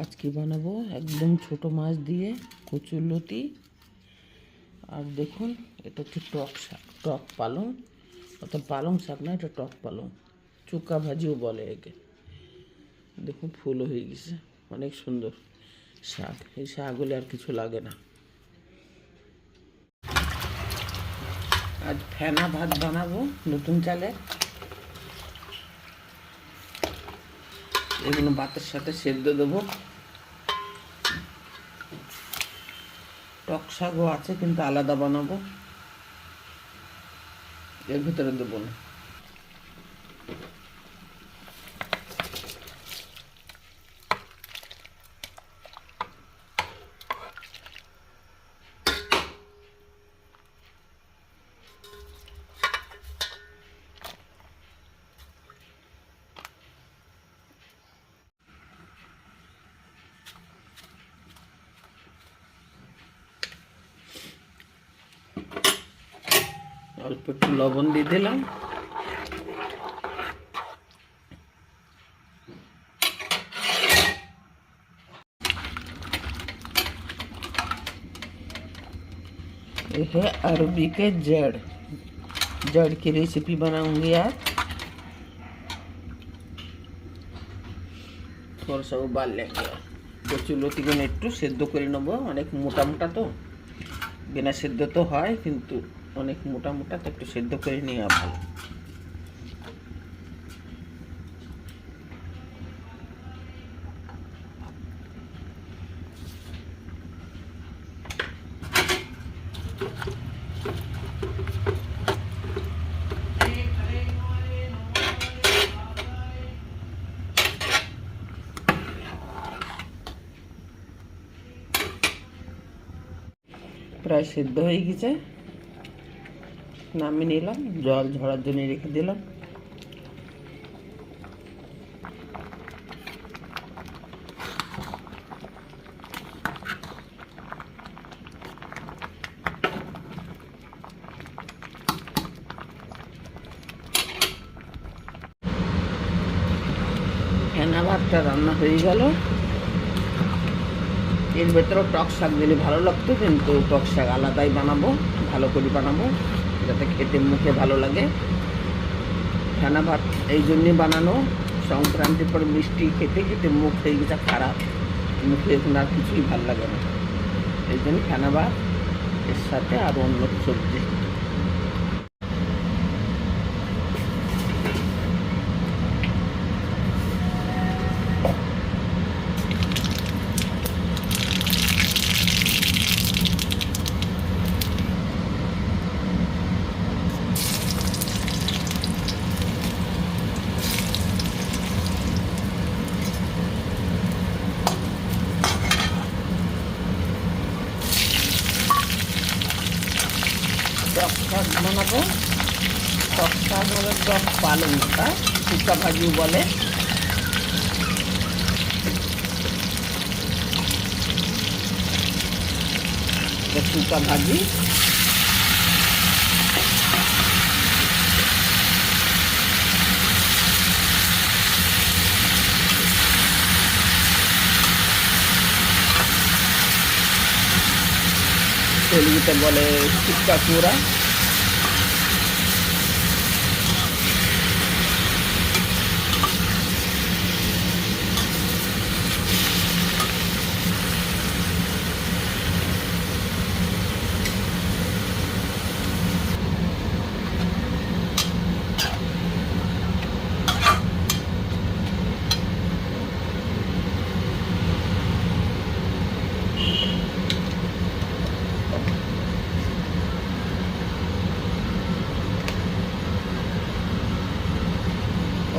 আজ কি বানাবো একদম ছোট মাছ দিয়ে কচুরলতি। আর দেখুন এটা হচ্ছে টক শাক, টক পালং, অর্থাৎ পালং শাক না, এটা টক পালং, চুকা ভাজিও বলে একে। দেখুন ফুলও হয়ে গেছে, অনেক সুন্দর শাক। এই শাক হলে আর কিছু লাগে না। আজ ফেনা ভাত বানাবো নতুন চালে। এগুলো ভাতের সাথে সেদ্ধ দেবো। টক শাকও আছে কিন্তু আলাদা বানাবো, এর ভিতরে দেবো না। অল্প একটু লবণ দিয়ে দিলাম। ये है अरबी के जड़, जड़ की रेसिपी बनाऊंगी आज। थोड़ा सा उबाल लेंगे। কচুরলতি গুলো একটু সেদ্ধ করে নেব। অনেক মোটা মোটা তো, বিনা সেদ্ধ তো হয় কিন্তু অনেক মোটা মোটা, তো একটু সেদ্ধ করে নেওয়া ভালো। প্রায় সেদ্ধ হয়ে গেছে, নামিয়ে নিলাম, জল ঝরার জন্য রেখে দিলাম। ফেনা ভাতটা রান্না হয়ে গেল। এর ভেতরেও টক শাক দিলে ভালো লাগতো, কিন্তু টক শাক আলাদাই বানাবো, ভালো করে বানাবো যাতে খেতে মুখে ভালো লাগে। ফেনা ভাত এই জন্যে বানানো, সংক্রান্তির পর মিষ্টি খেতে খেতে মুখ হয়ে গেছে খারাপ, মুখে এখন আর কিছুই ভালো লাগে না। এই জন্য ফেনা ভাত, এর সাথে আর অন্য সবজি। টক শাক বানাবো। টক শাক হলো টক পালংটা, চুকা ভাজিও বলে। চুকা ভাজি তেলুগুতে বলে চুক্কা চূড়া।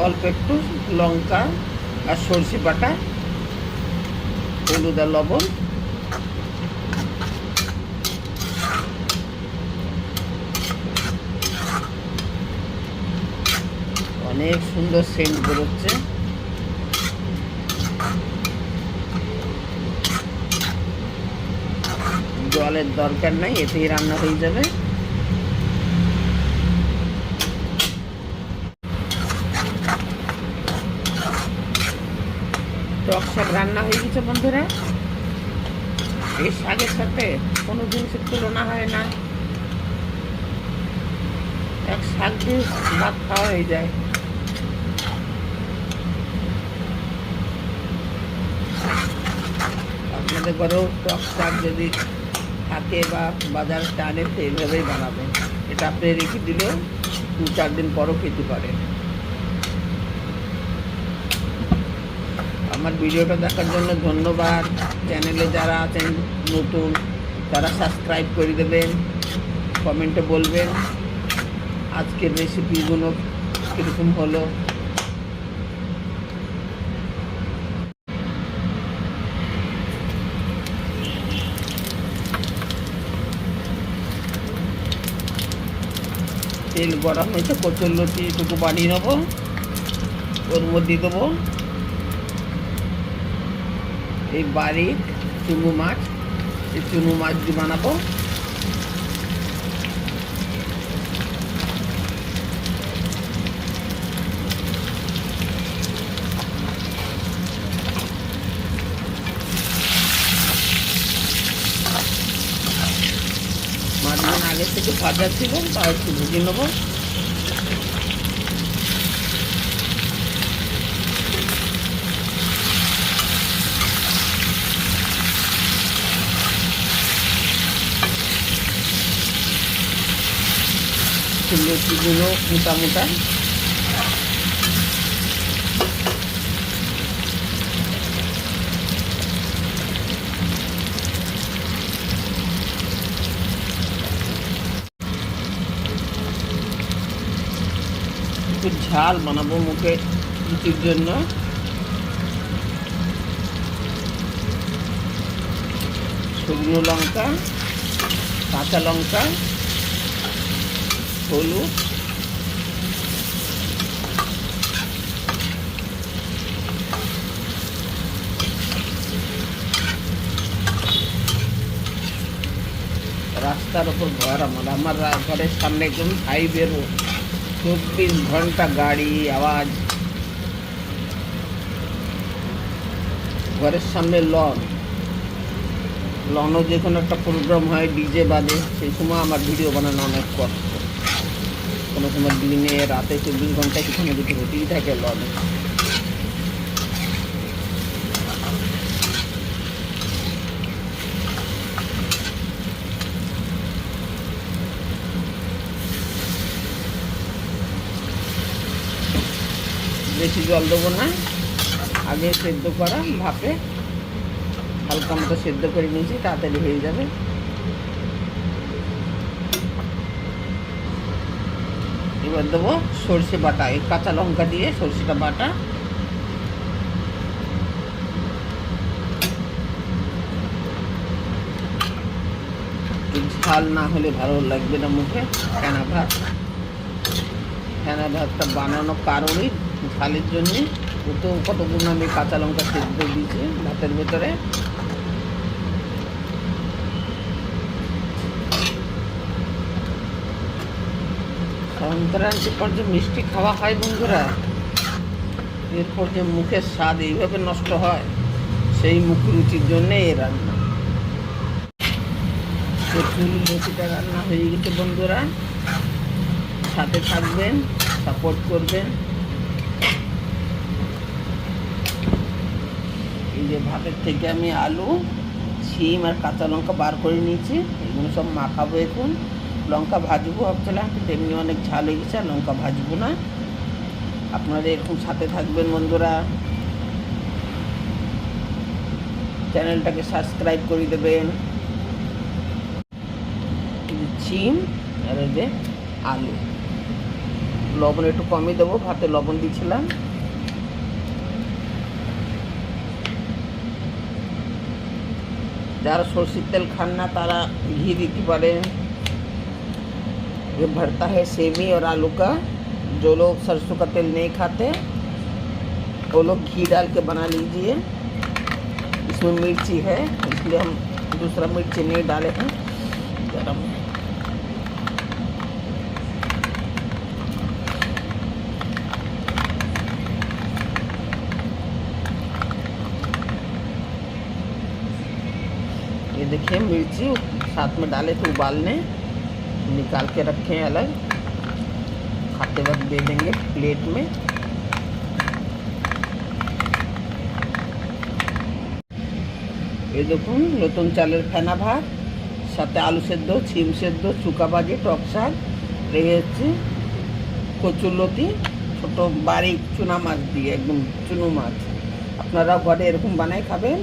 অল্প একটু লঙ্কা আর সরষে বাটা, হলুদ আর লবণ, অনেক সুন্দর সেন্ট বেরোচ্ছে। জলের দরকার নাই, এতেই রান্না হয়ে যাবে। টক শাক রান্না হয়ে গেছে বন্ধুরা। এই শাকের সাথে কোনো জিনিসের তুলনা হয় না। এক শাক দিয়ে ভাত খাওয়া হয়ে যায়। আপনাদের ঘরেও টক শাক যদি থাকে বা বাজার টানে তো এইভাবেই বানাবেন। এটা আপনি রেখে দিলেও 2-4 দিন পরও খেতে পারেন। আমার ভিডিওটা দেখার জন্য ধন্যবাদ। চ্যানেলে যারা আছেন নতুন তারা সাবস্ক্রাইব করে দেবেন, কমেন্টে বলবেন আজকের রেসিপিগুলো কীরকম হলো। তেল গরম হয়েছে, কচুরলতি এটুকু বানিয়ে নেবো, ওর মধ্যে দেবো এই বারিক চুনো মাছ। এই চুনো মাছ দিয়ে বানাবো। মাছগুলো আগে থেকে ভাজা ছিল, তা একটু ভেজে নেবো। লতিগুলো মোটা মোটা। একটু ঝাল বানাবো মুখে রুচির জন্য। শুকনো লঙ্কা, কাঁচা লঙ্কা, হলুদ, রাস্তার ওপর ঘর আমার ঘরের সামনে একদম হাইওয়ে রোড, 24 ঘন্টা গাড়ি আওয়াজ। ঘরের সামনে লনও যে কোনো একটা প্রোগ্রাম হয়, ডিজে বাজে, সেই সময় আমার ভিডিও বানানো অনেক কষ্ট। কোনো সময় দিনে রাতে 24 ঘন্টায় কিছু না কিছু হতেই থাকে লনে। বেশি জল দেবো না, আগে সেদ্ধ করা ভাপে হালকা মতো সেদ্ধ করে নিয়েছি, তাড়াতাড়ি হয়ে যাবে। এবার দেবো সর্ষে বাটা, এই কাঁচা লঙ্কা দিয়ে সর্ষেটা বাটা। ঝাল না হলে ভালো লাগবে না মুখে। ফেনা ভাতটা বানানোর কারণই ঝালের জন্যে। তো কতগুলো আমি কাঁচা লঙ্কা সেদ্ধ দিয়েছি ভাতের ভেতরে। সংক্রান্তির পর যে মিষ্টি খাওয়া হয় বন্ধুরা, এরপর যে মুখের স্বাদ এইভাবে নষ্ট হয়, সেই মুখ রুচির জন্যে এই রান্না। লতিটা রান্না হয়ে গেছে বন্ধুরা, সাথে থাকবেন, সাপোর্ট করবেন। এই যে ভাতের থেকে আমি আলু, শিম আর কাঁচা লঙ্কা বার করে নিয়েছি, এগুলো সব মাখাবো। এখন লঙ্কা ভাজবো ভাবছিলাম, কিন্তু এমনি অনেক ঝাল হয়ে গেছে, আর লঙ্কা ভাজবো না। আপনারা এরকম সাথে থাকবেন বন্ধুরা, চ্যানেলটাকে সাবস্ক্রাইব করে দেবেন। শিম আর এই যে আলু, লবণ একটু কমই দেবো, ভাতে লবণ দিয়েছিলাম। যারা সরষের তেল খান না তারা ঘি দিতে পারেন। ये भरता है सेमी और आलू का। जो लोग सरसों का तेल नहीं खाते वो लोग घी डाल के बना लीजिए। इसमें मिर्ची है, इसलिए हम दूसरा मिर्ची नहीं डाले हैं। गरम देखिए मिर्ची साथ में डाले तो उबालने, निकाल के रखे हैं अलग, खाते वक्त दे देंगे प्लेट में। এই দেখুন নতুন চালের ফেনা ভাত, সাথে আলু সেদ্ধ, ছিম সেদ্ধ, চুকা ভাজি, টক শাক, লেগে হচ্ছে কচুরলতি, ছোটো বারিক চুনা মাছ দিয়ে, একদম চুনো মাছ। আপনারাও ঘরে এরকম বানাই খাবেন।